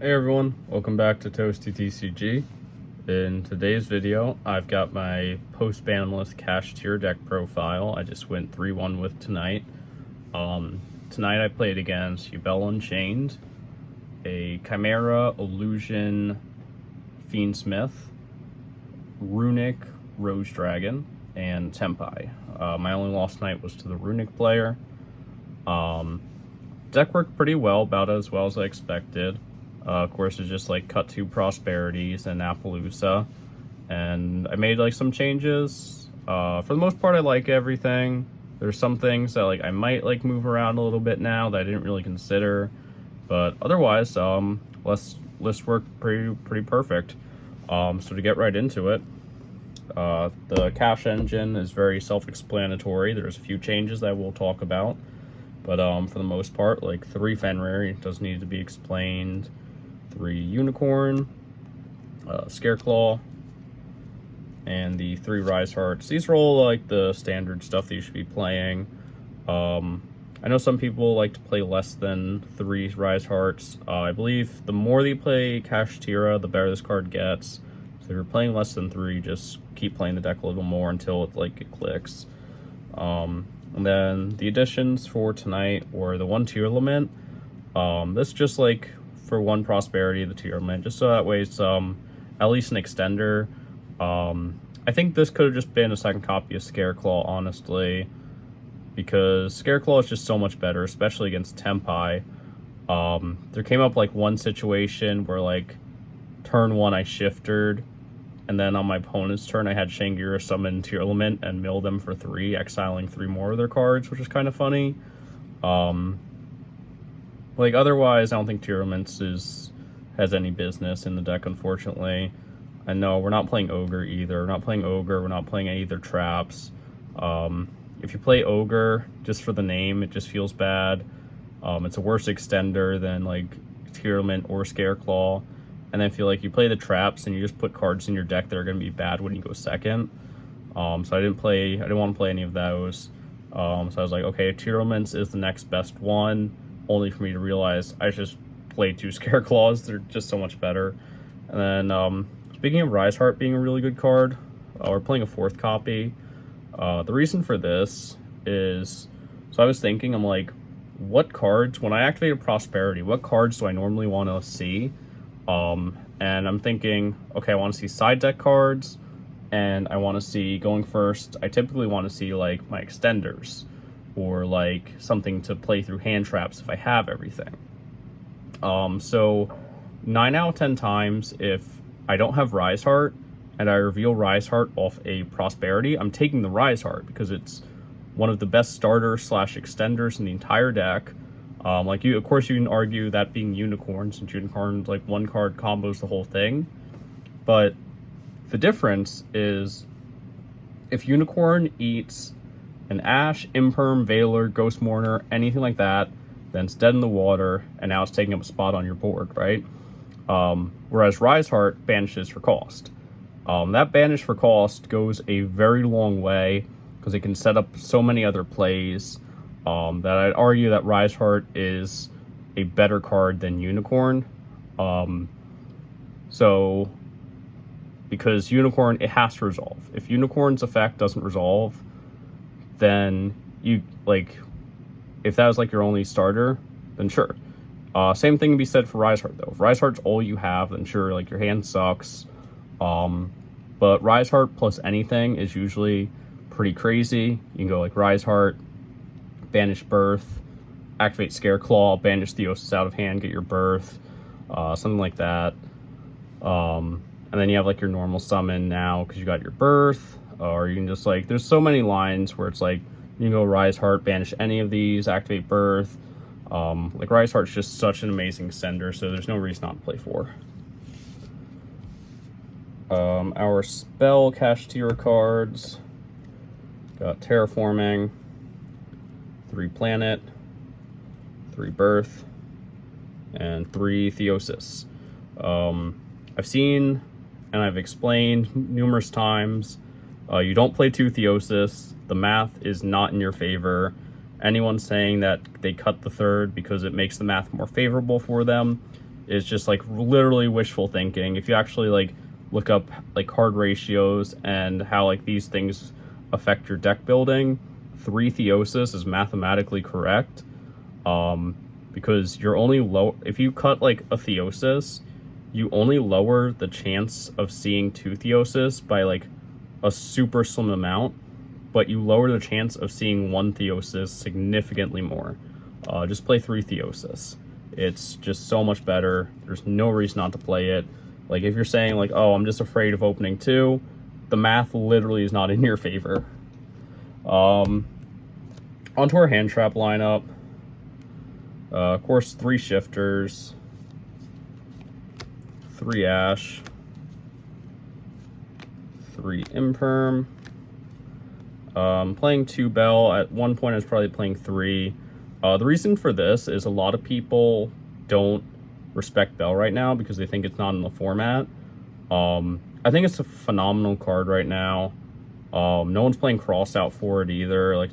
Hey everyone, welcome back to Toasty TCG. In today's video, I've got my post-Banlist Kashtira deck profile. I just went 3-1 with tonight. Tonight I played against Yubel Unchained, a Chimera, Illusion, Fiendsmith, Runic, Rose Dragon, and Tempai. My only loss tonight was to the Runic player. Deck worked pretty well, about as well as I expected. Of course, it's just like cut 2 Prosperities and Appaloosa, and I made like some changes. For the most part, I like everything. There's some things that like I might like move around a little bit now that I didn't really consider, but otherwise, list worked pretty perfect. So to get right into it, the cash engine is very self-explanatory. There's a few changes that we'll talk about, but for the most part, like 3 Fenrir doesn't need to be explained. 3 Unicorn, Scareclaw, and the 3 Rise Hearts. These are all like the standard stuff that you should be playing. I know some people like to play less than 3 Rise Hearts. I believe the more that you play Kashtira, the better this card gets. So if you're playing less than 3, just keep playing the deck a little more until it clicks. And then the additions for tonight were the 1 Tearlament. This just like for 1 Prosperity, the Tearlament, just so that way it's at least an extender. I think this could have just been a second copy of Scareclaw, honestly, because Scareclaw is just so much better, especially against Tempai. There came up like one situation where like turn 1 I shifted, and then on my opponent's turn I had Shangira summon Tearlament and mill them for 3, exiling 3 more of their cards, which is kind of funny. Like, otherwise, I don't think Tearlaments has any business in the deck, unfortunately. And no, we're not playing Ogre either. We're not playing Ogre. We're not playing any of their traps. If you play Ogre, just for the name, it just feels bad. It's a worse extender than, like, Tearlament or Scareclaw. And then I feel like you play the traps and you just put cards in your deck that are going to be bad when you go second. So I didn't want to play any of those. So I was like, okay, Tearlaments is the next best one. Only for me to realize I just played 2 Scareclaws. They're just so much better. And then, speaking of Rise Heart being a really good card, we're playing a 4th copy. The reason for this is, so I was thinking, I'm like, what cards, when I activate a Prosperity, what cards do I normally want to see? And I'm thinking, okay, I want to see side deck cards, and I want to see, going first, I typically want to see, like, my extenders, or like something to play through hand traps if I have everything. So 9 out of 10 times, if I don't have Rise Heart and I reveal Rise Heart off a Prosperity, I'm taking the Rise Heart because it's one of the best starters / extenders in the entire deck. Like, of course you can argue that being Unicorn, since Unicorn, like, 1 card combos the whole thing, but the difference is if Unicorn eats an Ash, Imperm, Veiler, Ghost Mourner, anything like that, then it's dead in the water, and now it's taking up a spot on your board, right? Whereas Rise Heart banishes for cost. That banish for cost goes a very long way, because it can set up so many other plays, that I'd argue that Rise Heart is a better card than Unicorn. So, because Unicorn, it has to resolve. If Unicorn's effect doesn't resolve, then you, like, if that was like your only starter, then sure. Same thing can be said for Rise Heart, though. If Rise Heart's all you have, then sure, like, your hand sucks. But Rise Heart plus anything is usually pretty crazy. You can go like Rise Heart, banish Birth, activate Scareclaw, banish Theosis out of hand, get your Birth, something like that. And then you have like your normal summon now because you got your Birth. Or you can just, like, there's so many lines where it's like, you can go Rise Heart, banish any of these, activate Birth. Like, Rise Heart's just such an amazing sender, so there's no reason not to play 4. Our spell Kashtira cards got Terraforming, 3 Planet, 3 Birth, and 3 Theosis. I've seen and I've explained numerous times, you don't play 2 Theosis. The math is not in your favor. Anyone saying that they cut the 3rd because it makes the math more favorable for them is just like literally wishful thinking. If you actually like look up like card ratios and how like these things affect your deck building, 3 Theosis is mathematically correct. Because you're only if you cut like a Theosis, you only lower the chance of seeing 2 Theosis by like a super slim amount, but you lower the chance of seeing 1 Theosis significantly more. Just play 3 Theosis. It's just so much better. There's no reason not to play it. Like if you're saying like, oh, I'm just afraid of opening 2, the math literally is not in your favor. Onto our hand trap lineup. Of course, 3 shifters, 3 ash, 3 imperm. Playing 2 bell. At one point I was probably playing 3. The reason for this is a lot of people don't respect bell right now because they think it's not in the format. I think it's a phenomenal card right now. No one's playing crossout for it either. Like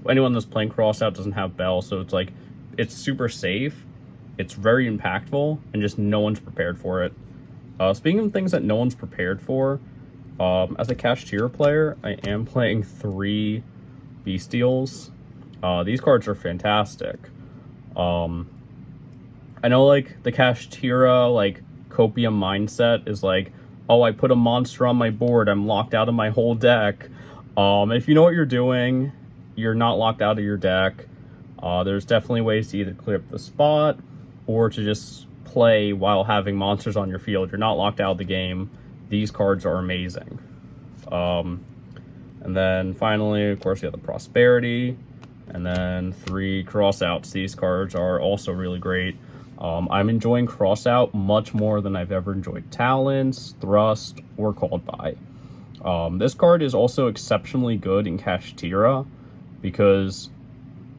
anyone that's playing crossout doesn't have bell, so it's like it's super safe, it's very impactful, and just no one's prepared for it. Speaking of things that no one's prepared for, as a Kashtira player, I am playing 3 Bestials. These cards are fantastic. I know like the Kashtira like copium mindset is like, oh, I put a monster on my board, I'm locked out of my whole deck. If you know what you're doing, you're not locked out of your deck. There's definitely ways to either clear up the spot or to just play while having monsters on your field. You're not locked out of the game. These cards are amazing. And then finally, of course, you have the Prosperity, and then 3 Crossouts. These cards are also really great. I'm enjoying Crossout much more than I've ever enjoyed Talents, Thrust, or Called By. This card is also exceptionally good in Kashtira because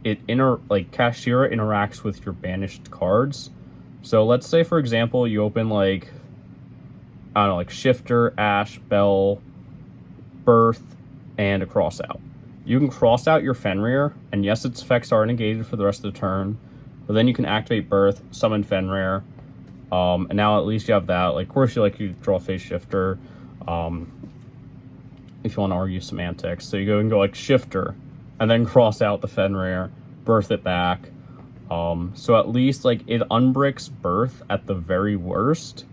Kashtira interacts with your banished cards. So let's say, for example, you open like, I don't know, like Shifter, Ash, Bell, Birth, and a Crossout. You can cross out your Fenrir, and yes, its effects are negated for the rest of the turn, but then you can activate Birth, summon Fenrir, and now at least you have that. Like, of course, you draw Phase Shifter, if you want to argue semantics. So you go and go like Shifter, and then cross out the Fenrir, Birth it back. So at least like it unbricks Birth at the very worst,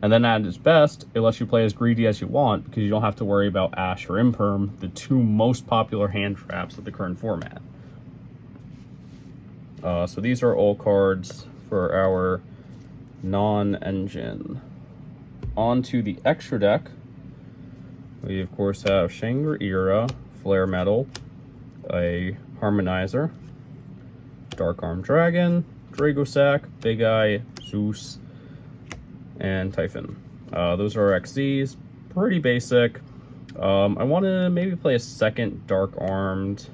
and then at its best, it lets you play as greedy as you want because you don't have to worry about Ash or Imperm, the 2 most popular hand traps of the current format. So these are all cards for our non-engine. On to the extra deck. We of course have Shangri-Ira, Flare Metal, a Harmonizer, Dark Arm Dragon, Dragosack, Big Eye, Zeus, and Typhon. Those are our XZs. Pretty basic. I want to maybe play a second Dark Armed,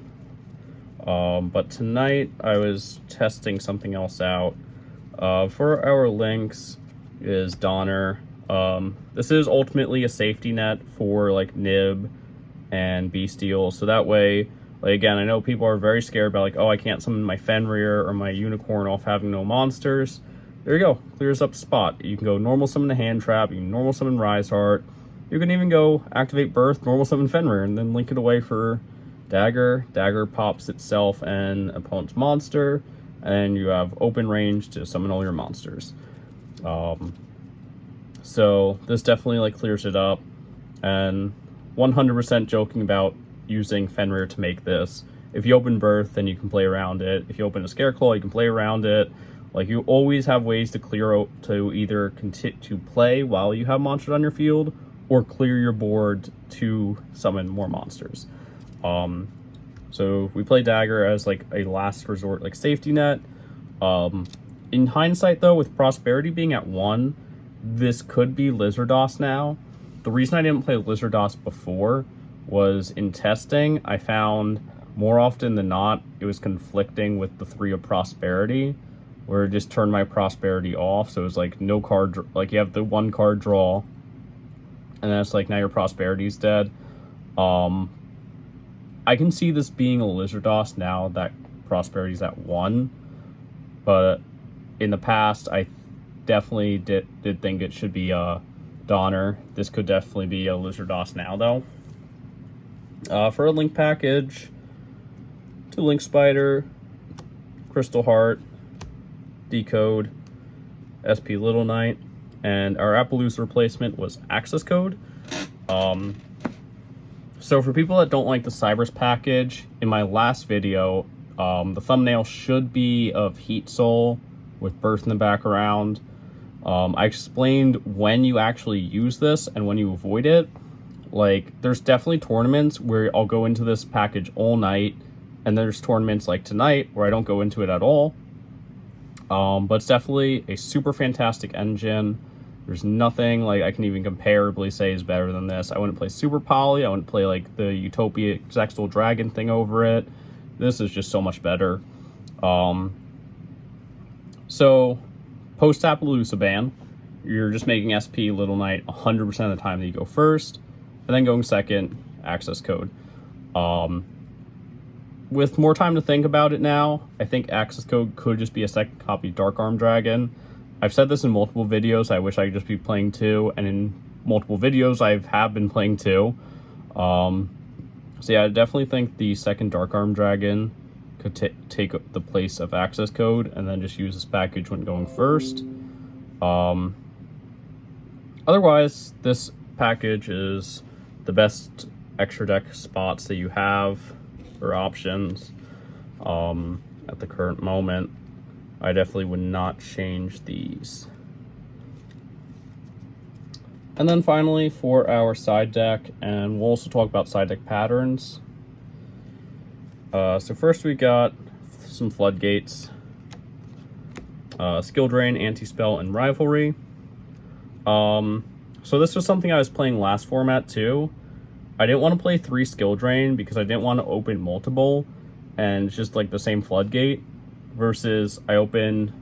but tonight I was testing something else out. For our links is Donner. This is ultimately a safety net for like Nib and Bestial, so that way, like again, I know people are very scared about like, oh, I can't summon my Fenrir or my Unicorn off having no monsters. There you go, clears up the spot. You can go normal summon the hand trap, you can normal summon Rise Heart, you can even go activate Birth, normal summon Fenrir, and then link it away for Dagger. Dagger pops itself and opponent's monster, and you have open range to summon all your monsters. So this definitely like clears it up, and 100% joking about using Fenrir to make this. If you open Birth, then you can play around it. If you open a Scareclaw, you can play around it. Like, you always have ways to clear out, to either continue to play while you have monsters on your field, or clear your board to summon more monsters. So we play Dagger as like a last resort, like safety net. In hindsight, though, with Prosperity being at 1, this could be Lizardos now. The reason I didn't play Lizardos before was in testing, I found more often than not it was conflicting with the 3 of Prosperity, where it just turned my Prosperity off. So it was like no card, like you have the 1 card draw, and then it's like now your Prosperity's dead. I can see this being a Lizardos now that Prosperity's at 1, but in the past, definitely did think it should be Donner. This could definitely be a Loser DOS now, though. For a Link package, 2 Link Spider, Crystal Heart, Decode, SP Little Knight, and our Appaloosa replacement was Access Code. So for people that don't like the Cybers package, in my last video, the thumbnail should be of Heat Soul with Birth in the background. I explained when you actually use this and when you avoid it. Like, there's definitely tournaments where I'll go into this package all night, and there's tournaments like tonight where I don't go into it at all. But it's definitely a super fantastic engine. There's nothing like I can even comparably say is better than this. I wouldn't play Super Poly. I wouldn't play like the Utopia Zexal Dragon thing over it. This is just so much better. So post Appaloosa ban, you're just making SP Little Knight 100% of the time that you go first, and then going second, Access Code. With more time to think about it now, I think Access Code could just be a second copy Dark Arm Dragon. I've said this in multiple videos. I wish I could just be playing 2, and in multiple videos I have been playing 2. So yeah, I definitely think the second Dark Arm Dragon could take the place of Access Code, and then just use this package when going first. Otherwise, this package is the best extra deck spots that you have, or options, at the current moment. I definitely would not change these. And then finally, for our side deck, and we'll also talk about side deck patterns. So first we got some Floodgates, Skill Drain, Anti-Spell, and Rivalry. So this was something I was playing last format too. I didn't want to play 3 Skill Drain because I didn't want to open multiple and just like the same Floodgate, versus I open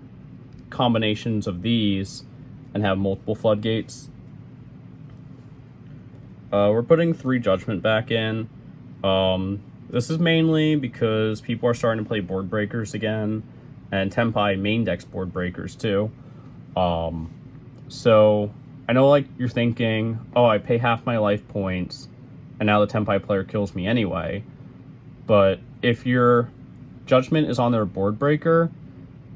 combinations of these and have multiple Floodgates. We're putting 3 Judgment back in. This is mainly because people are starting to play Board Breakers again, and Tenpai main decks Board Breakers too. So I know like you're thinking, oh, I pay half my life points and now the Tenpai player kills me anyway. But if your Judgment is on their Board Breaker,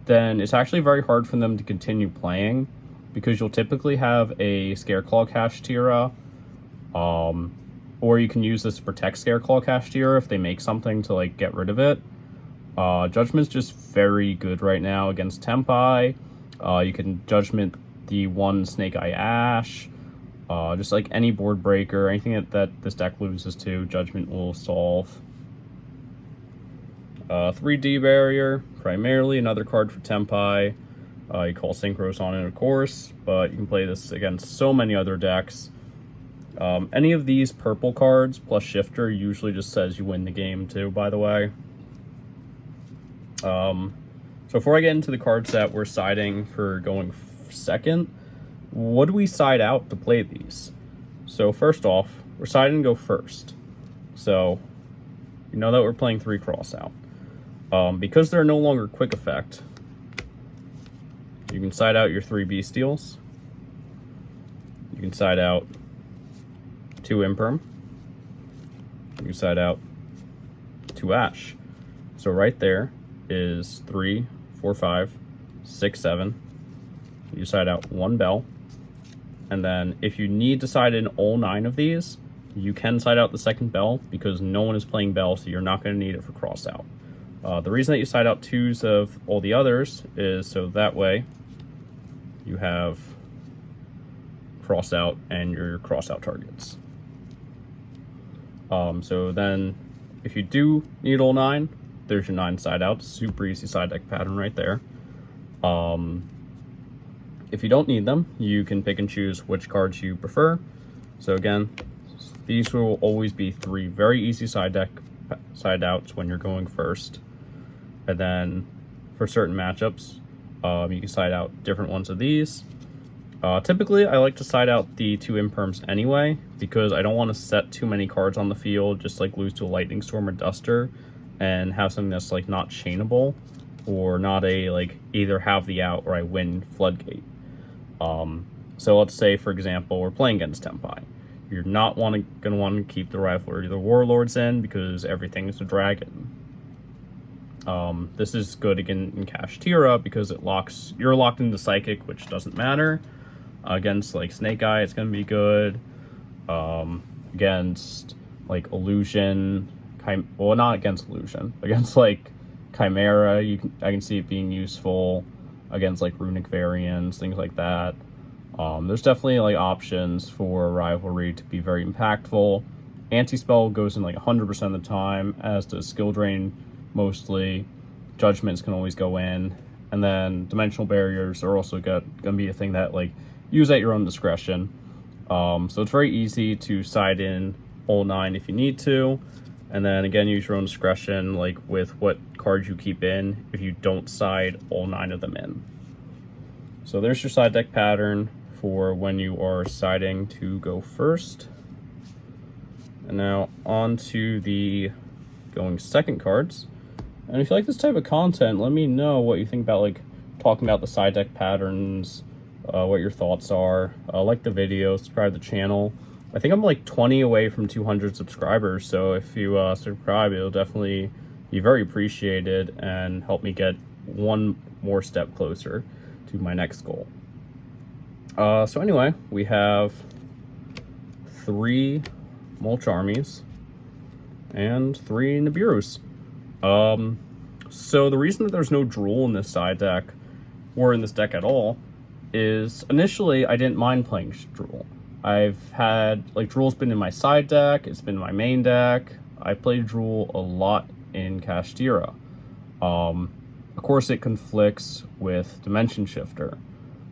then it's actually very hard for them to continue playing, because you'll typically have a Scareclaw Kashtira, or you can use this to protect Scareclaw Kashtira if they make something to like get rid of it. Judgment's just very good right now against Tenpai. You can Judgment the 1 Snake Eye Ash, just like any Board Breaker, anything that this deck loses to, Judgment will solve. 3D Barrier, primarily another card for Tenpai. You call Synchros on it, of course, but you can play this against so many other decks. Any of these purple cards plus Shifter usually just says you win the game too, by the way. So before I get into the cards that we're siding for going second, what do we side out to play these? So first off, we're siding to go first. So you know that we're playing 3 cross out. Because they're no longer quick effect, you can side out your 3 Bestials. You can side out 2 Imperm. You can side out 2 Ash. So right there is 3, 4, 5, 6, 7. You side out 1 Bell. And then if you need to side in all 9 of these, you can side out the second Bell, because no one is playing Bell, so you're not going to need it for cross out. The reason that you side out 2s of all the others is so that way you have cross out and your cross out targets. So then if you do need all 9, there's your 9 side outs. Super easy side deck pattern right there. If you don't need them, you can pick and choose which cards you prefer. So again, these will always be 3 very easy side outs when you're going first. And then for certain matchups, you can side out different ones of these. Typically, I like to side out the 2 Imperms anyway, because I don't want to set too many cards on the field, just like lose to a Lightning Storm or Duster, and have something that's like not chainable, or not a like either have the out or I win Floodgate. So let's say, for example, we're playing against Tempai. You're not going to want to keep the Rivalry of the Warlords in because everything is a dragon. This is good again in Kashtira because you're locked into Psychic, which doesn't matter. Against like Snake Eye, it's going to be good. Against like Illusion, well, not against Illusion, against like Chimera, I can see it being useful against like Runic variants, things like that. There's definitely like options for Rivalry to be very impactful. Anti-spell goes in like 100% of the time, as does Skill Drain mostly. Judgments can always go in, and then Dimensional Barriers are also gonna be a thing that like use at your own discretion. So it's very easy to side in all 9 if you need to, and then again use your own discretion like with what cards you keep in if you don't side all 9 of them in. So there's your side deck pattern for when you are siding to go first. And now on to the going second cards. And if you like this type of content, let me know what you think about like talking about the side deck patterns, what your thoughts are. Like the video, subscribe to the channel. I think I'm like 20 away from 200 subscribers, so if you subscribe, it'll definitely be very appreciated and help me get one more step closer to my next goal. So anyway, we have 3 Mulch Armies and 3 Nibiru's. So the reason that there's no Drool in this side deck, or in this deck at all, is initially I didn't mind playing Drool. I've had, like, Drool's been in my side deck, it's been in my main deck. I played Drool a lot in Kashtira. Of course it conflicts with Dimension Shifter,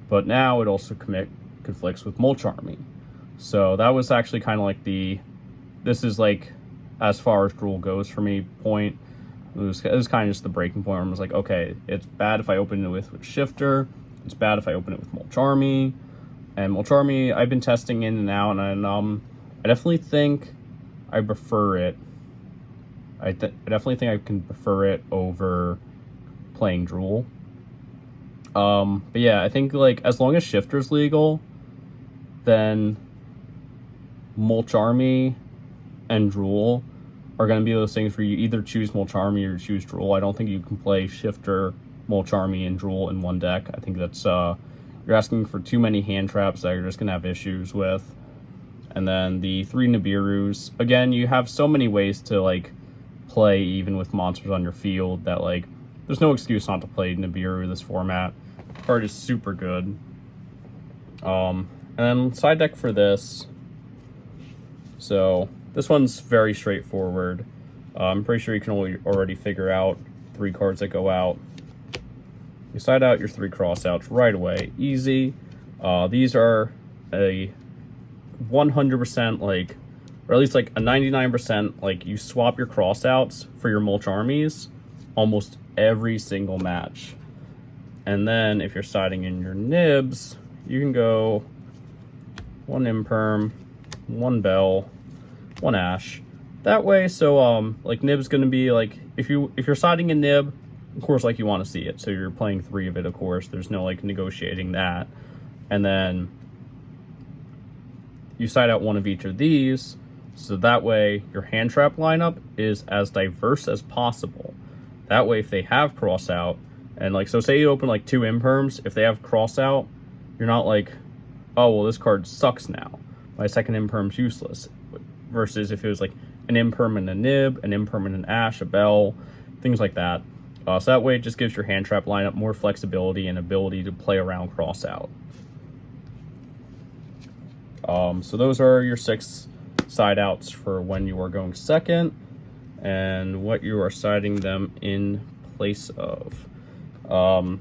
but now it also conflicts with Mulch Army. So that was actually kind of like this is like, as far as Drool goes for me, point. It was kind of just the breaking point where I was like, okay, it's bad if I open it with Shifter, it's bad if I open it with Mulch Army. And Mulch Army, I've been testing in and out, and I definitely think I prefer it. I definitely think I can prefer it over playing Drool. But yeah, I think like as long as Shifter's legal, then Mulch Army and Drool are going to be those things where you either choose Mulch Army or choose Drool. I don't think you can play Shifter, Mulch Army, and Drool in one deck. I think that's you're asking for too many hand traps that you're just going to have issues with. And then the 3 Nibiru's, again, you have so many ways to like play even with monsters on your field that like there's no excuse not to play Nibiru this format. The card is super good. And then side deck for this. So this one's very straightforward. I'm pretty sure you can already figure out 3 cards that go out. You side out your 3 crossouts right away. Easy. These are a 100% like, or at least like a 99% like you swap your crossouts for your Mulch Armies almost every single match. And then if you're siding in your Nibs, you can go 1 Imperm, 1 Bell, 1 Ash. That way, so like Nib's gonna be like, if you're siding a Nib, of course, like you want to see it, so you're playing 3 of it, of course. There's no like negotiating that. And then you side out 1 of each of these, so that way your hand trap lineup is as diverse as possible. That way, if they have cross out, and like, so say you open like 2 Imperms, if they have cross out, you're not like, oh, well, this card sucks now. My second Imperm's useless. Versus if it was like an Imperm and a Nib, an Imperm and an Ash, a Bell, things like that. So that way it just gives your hand trap lineup more flexibility and ability to play around cross out. So those are your 6 side outs for when you are going second and what you are siding them in place of. But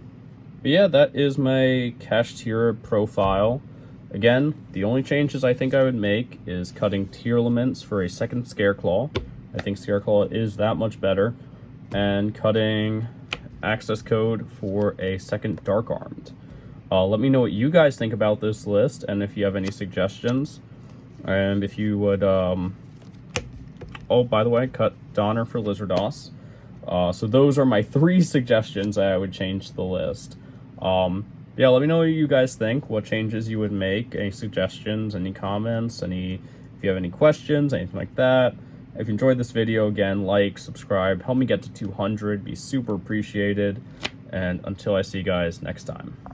yeah, that is my Kashtira profile. Again, the only changes I think I would make is cutting tier elements for a second Scareclaw. I think Scareclaw is that much better. And cutting access code for a second Dark Armed. Let me know what you guys think about this list and if you have any suggestions. And if you would, oh, by the way, cut Donner for Lizardos. So those are my 3 suggestions that I would change to the list. Yeah, let me know what you guys think, what changes you would make, any suggestions, any comments, if you have any questions, anything like that. If you enjoyed this video, again, like, subscribe, help me get to 200, be super appreciated. And until I see you guys next time.